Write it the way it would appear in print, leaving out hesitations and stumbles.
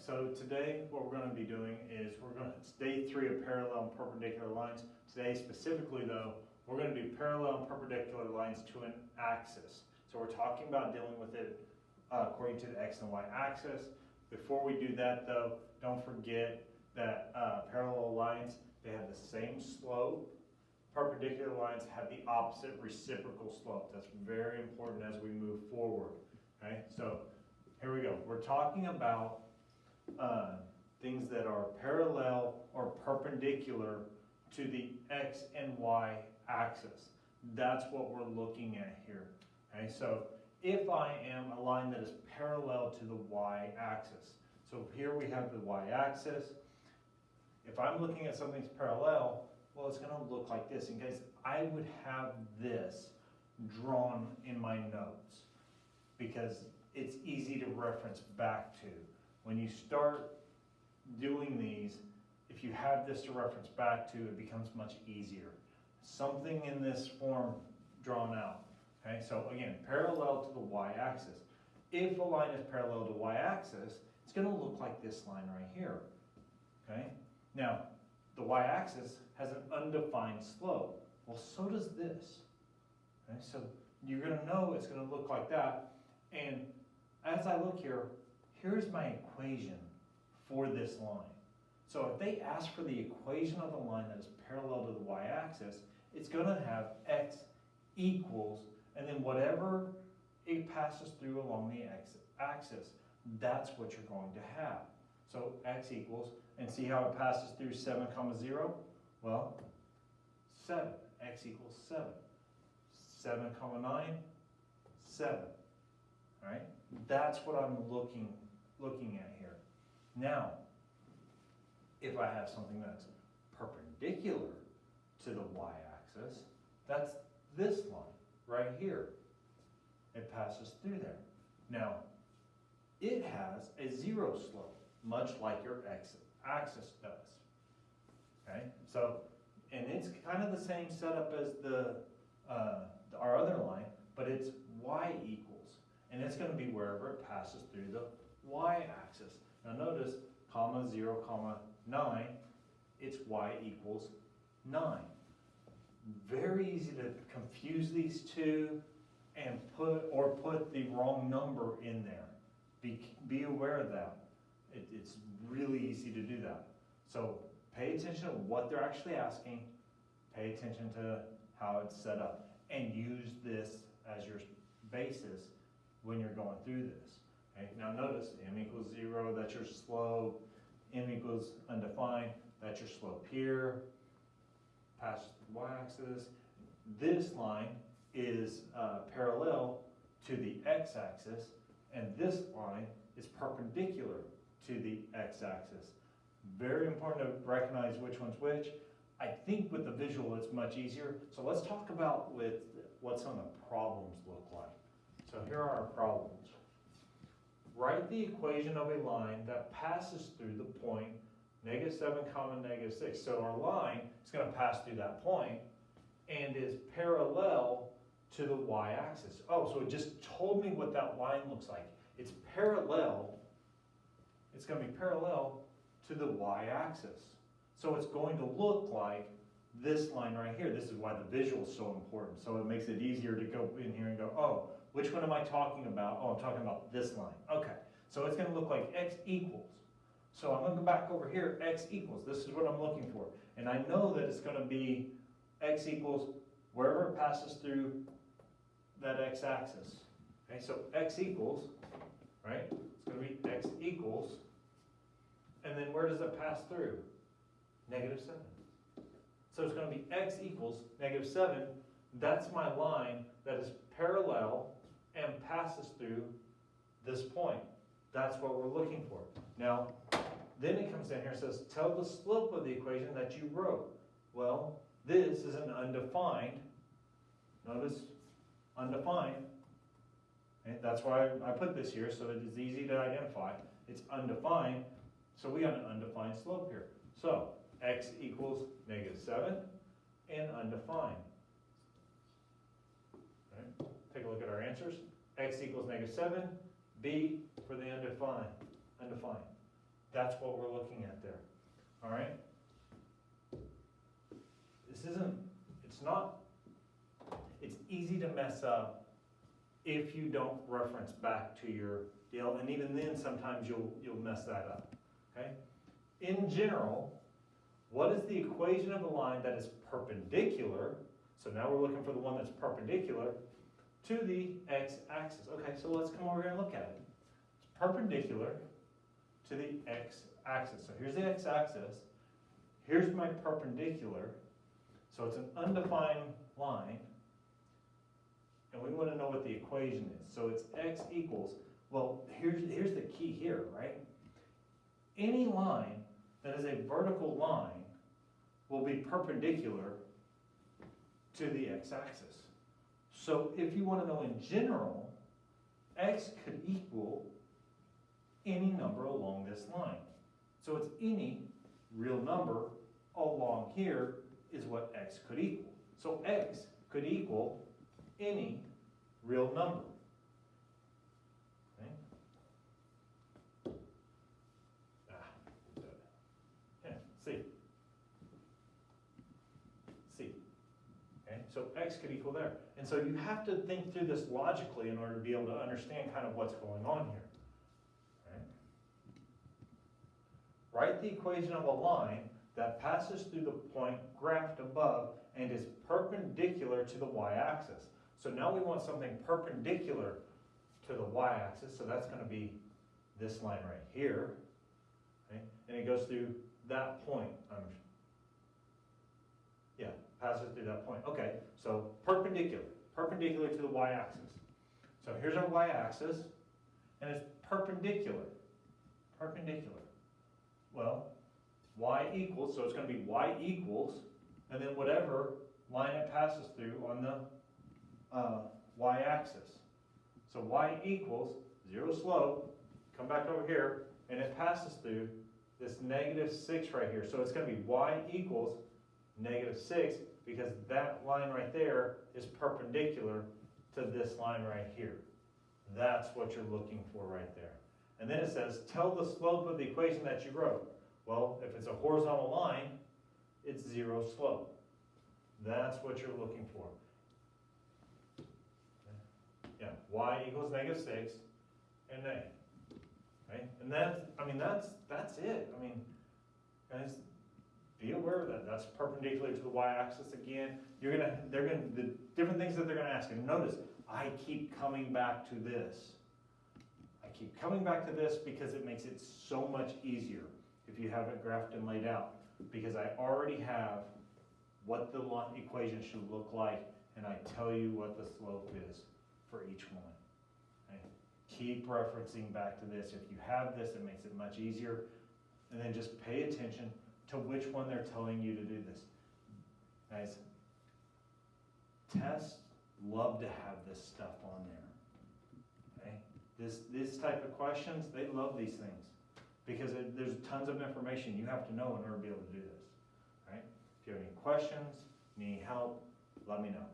so today what we're going to be doing is it's day 3 of parallel and perpendicular lines. Today specifically though, we're going to do parallel and perpendicular lines to an axis. So we're talking about dealing with it according to the x and y axis. Before we do that though, don't forget that parallel lines, they have the same slope. Perpendicular lines have the opposite reciprocal slope. That's very important as we move forward. Okay, so here we go. We're talking about things that are parallel or perpendicular to the x and y axis. That's what we're looking at here. Okay, so if I am a line that is parallel to the y axis, so here we have the y axis. If I'm looking at something's parallel, well, it's going to look like this. In case I would have this drawn in my notes because it's easy to reference back to. When you start doing these, if you have this to reference back to, it becomes much easier. Something in this form drawn out. Okay, so again, parallel to the y-axis. If a line is parallel to y-axis, it's going to look like this line right here. Okay, now the y-axis has an undefined slope. Well, so does this. Okay, so you're going to know it's going to look like that. And as I look here, here's my equation for this line. So if they ask for the equation of the line that is parallel to the y-axis, it's going to have x equals, and then whatever it passes through along the x-axis, that's what you're going to have. So x equals, and see how it passes through 7, 0? Well, 7, x equals 7. 7, 9, 7. All right, that's what I'm looking at here. Now, if I have something that's perpendicular to the y-axis, that's this line right here. It passes through there. Now, it has a 0 slope, much like your x-axis does. Okay, so, and it's kind of the same setup as our other line, but it's y equals. And it's going to be wherever it passes through the y-axis. Now notice, 0, 9, it's y equals 9. Very easy to confuse these two and put the wrong number in there. Be aware of that. It's really easy to do that. So pay attention to what they're actually asking, pay attention to how it's set up, and use this as your basis when you're going through this. Okay? Now notice m equals 0, that's your slope. M equals undefined, that's your slope here. Passes the y-axis. This line is parallel to the x-axis, and this line is perpendicular to the x-axis. Very important to recognize which one's which. I think with the visual it's much easier. So let's talk about with what some of the problems look like. So here are our problems. Write the equation of a line that passes through the point -7, -6. So our line is going to pass through that point and is parallel to the y-axis. Oh, so it just told me what that line looks like. It's parallel, it's going to be parallel to the y-axis. So it's going to look like this line right here. This is why the visual is so important. So it makes it easier to go in here and go, oh, which one am I talking about? Oh, I'm talking about this line. Okay, so it's going to look like x equals. So I'm going to go back over here, x equals. This is what I'm looking for. And I know that it's going to be x equals wherever it passes through that x-axis. Okay, so x equals, right? It's going to be x equals. And then where does it pass through? -7. So it's going to be x equals -7. That's my line that is parallel and passes through this point. That's what we're looking for. Now, then it comes down here and says, tell the slope of the equation that you wrote. Well, this is an undefined. Notice, undefined. Okay, that's why I put this here, so it is easy to identify. It's undefined, so we got an undefined slope here. So, x equals -7 and undefined. Okay. Take a look at our answers. X equals -7, B for the undefined. That's what we're looking at there, all right? It's easy to mess up if you don't reference back to your deal, and even then, sometimes you'll mess that up, okay? In general, what is the equation of a line that is perpendicular? So now we're looking for the one that's perpendicular to the x-axis. Okay, so let's come over here and look at it. It's perpendicular to the x-axis. So here's the x-axis. Here's my perpendicular. So it's an undefined line. And we want to know what the equation is. So it's x equals, well, here's the key here, right? Any line that is a vertical line will be perpendicular to the x-axis. So if you want to know in general, x could equal any number along this line. So it's any real number along here is what x could equal. So x could equal any real number. Okay? C. Okay, so x could equal there. And so you have to think through this logically in order to be able to understand kind of what's going on here. Okay? Write the equation of a line that passes through the point graphed above and is perpendicular to the y-axis. So now we want something perpendicular to the y-axis, so that's going to be this line right here. Okay? And it goes through that point. Passes through that point. Okay, so perpendicular to the y-axis. So here's our y-axis, and it's perpendicular. Well, y equals, so it's going to be y equals, and then whatever line it passes through on the y-axis. So y equals 0 slope, come back over here, and it passes through this -6 right here. So it's going to be y equals -6, because that line right there is perpendicular to this line right here. That's what you're looking for right there. And then it says, tell the slope of the equation that you wrote. Well, if it's a horizontal line, it's 0 slope. That's what you're looking for. Yeah, y equals -6 and a. Right? And that's it. Guys, be aware of that. That's perpendicular to the y-axis again. The different things that they're gonna ask. And notice, I keep coming back to this. Because it makes it so much easier if you have it graphed and laid out. Because I already have what the equation should look like, and I tell you what the slope is for each one. Okay? Keep referencing back to this. If you have this, it makes it much easier. And then just pay attention to which one they're telling you to do this. Guys, tests love to have this stuff on there. Okay? This type of questions, they love these things because there's tons of information you have to know in order to be able to do this. Right? If you have any questions, need help, let me know.